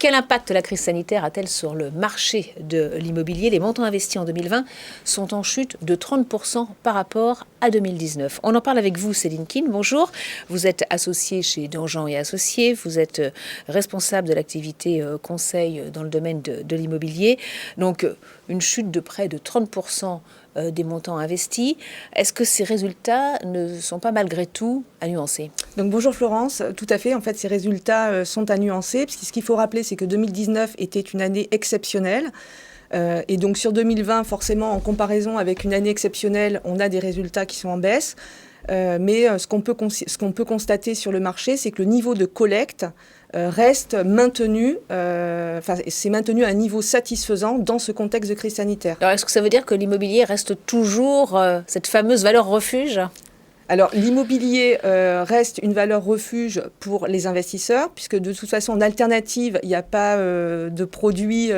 quel impact la crise sanitaire a-t-elle sur le marché de l'immobilier? Les montants investis en 2020 sont en chute de 30% par rapport à 2019. On en parle avec vous, Céline Keane. Bonjour. Vous êtes associée chez Dangean et Associés. Vous êtes responsable de l'activité conseil dans le domaine de l'immobilier. Donc, une chute de près de 30% des montants investis. Est-ce que ces résultats ne sont pas malgré tout à nuancer? Donc bonjour Florence, tout à fait. En fait, ces résultats sont à nuancer. Parce que ce qu'il faut rappeler, c'est que 2019 était une année exceptionnelle. Et donc sur 2020, forcément, en comparaison avec une année exceptionnelle, on a des résultats qui sont en baisse. Mais ce qu'on peut constater sur le marché, c'est que le niveau de collecte reste maintenu, c'est maintenu à un niveau satisfaisant dans ce contexte de crise sanitaire. Alors, est-ce que ça veut dire que l'immobilier reste toujours cette fameuse valeur refuge ? Alors, l'immobilier reste une valeur refuge pour les investisseurs, puisque de toute façon, en alternative, il n'y a pas de produits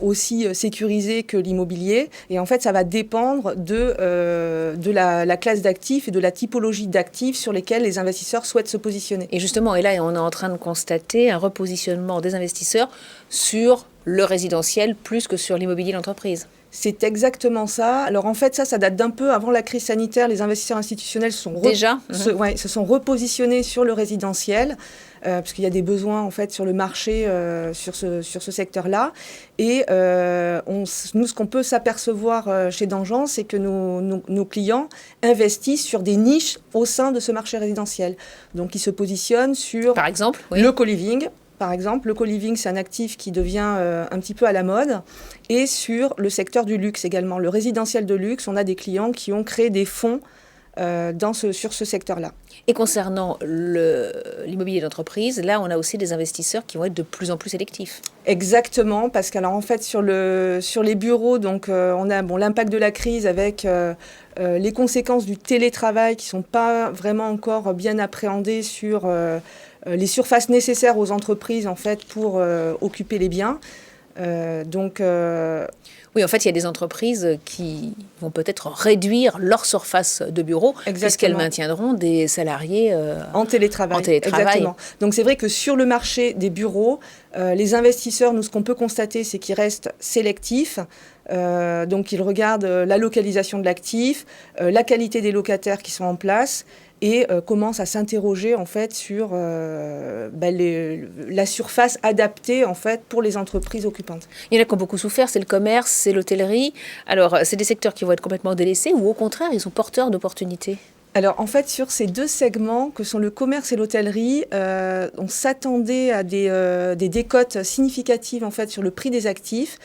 aussi sécurisé que l'immobilier. Et en fait, ça va dépendre de la classe d'actifs et de la typologie d'actifs sur lesquels les investisseurs souhaitent se positionner. Et justement, et là, on est en train de constater un repositionnement des investisseurs sur le résidentiel plus que sur l'immobilier d'entreprise. C'est exactement ça. Alors en fait, ça date d'un peu avant la crise sanitaire. Les investisseurs institutionnels se sont repositionnés sur le résidentiel, parce qu'il y a des besoins en fait sur le marché, sur ce secteur-là. Et nous, ce qu'on peut s'apercevoir chez Dangean, c'est que nos clients investissent sur des niches au sein de ce marché résidentiel. Donc ils se positionnent sur, par exemple, le co-living. Par exemple, le co-living, c'est un actif qui devient un petit peu à la mode. Et sur le secteur du luxe également, le résidentiel de luxe, on a des clients qui ont créé des fonds sur ce secteur-là. Et concernant l'immobilier d'entreprise, là, on a aussi des investisseurs qui vont être de plus en plus sélectifs. Exactement, parce qu'alors en fait, sur les bureaux, donc, on a l'impact de la crise avec les conséquences du télétravail qui ne sont pas vraiment encore bien appréhendées sur les surfaces nécessaires aux entreprises en fait, pour occuper les biens. Oui, en fait, il y a des entreprises qui vont peut-être réduire leur surface de bureau, puisqu'elles maintiendront des salariés en télétravail. Exactement. Donc c'est vrai que sur le marché des bureaux, les investisseurs, nous, ce qu'on peut constater, c'est qu'ils restent sélectifs. Donc ils regardent la localisation de l'actif, la qualité des locataires qui sont en place, et commence à s'interroger en fait sur la surface adaptée en fait pour les entreprises occupantes. Il y en a qui ont beaucoup souffert, c'est le commerce, c'est l'hôtellerie. Alors, c'est des secteurs qui vont être complètement délaissés ou au contraire, ils sont porteurs d'opportunités? Alors en fait, sur ces deux segments que sont le commerce et l'hôtellerie, on s'attendait à des décotes significatives en fait sur le prix des actifs.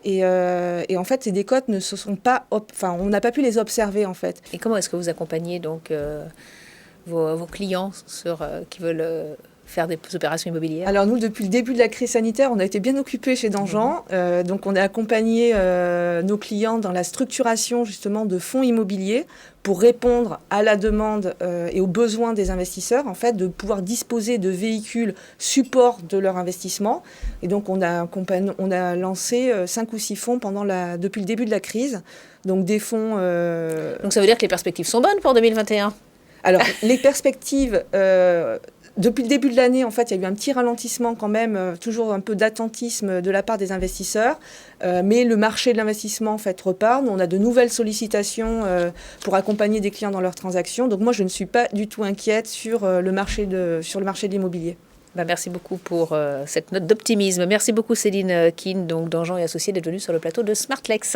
Et en fait, ces décotes ne se sont pas, on n'a pas pu les observer en fait. Et comment est-ce que vous accompagnez donc vos clients qui veulent faire des opérations immobilières? Alors nous, depuis le début de la crise sanitaire, on a été bien occupés chez Dangean. Donc on a accompagné nos clients dans la structuration justement de fonds immobiliers pour répondre à la demande et aux besoins des investisseurs, en fait, de pouvoir disposer de véhicules support de leur investissement. Et donc on a lancé 5 ou 6 fonds depuis le début de la crise. Donc des fonds... Donc ça veut dire que les perspectives sont bonnes pour 2021? Alors les perspectives... Depuis le début de l'année, en fait, il y a eu un petit ralentissement quand même, toujours un peu d'attentisme de la part des investisseurs. Mais le marché de l'investissement, en fait, repart. Nous, on a de nouvelles sollicitations pour accompagner des clients dans leurs transactions. Donc moi, je ne suis pas du tout inquiète sur le marché de l'immobilier. Merci beaucoup pour cette note d'optimisme. Merci beaucoup Céline Keane, donc Dangean et Associés, d'être venue sur le plateau de Smartlex.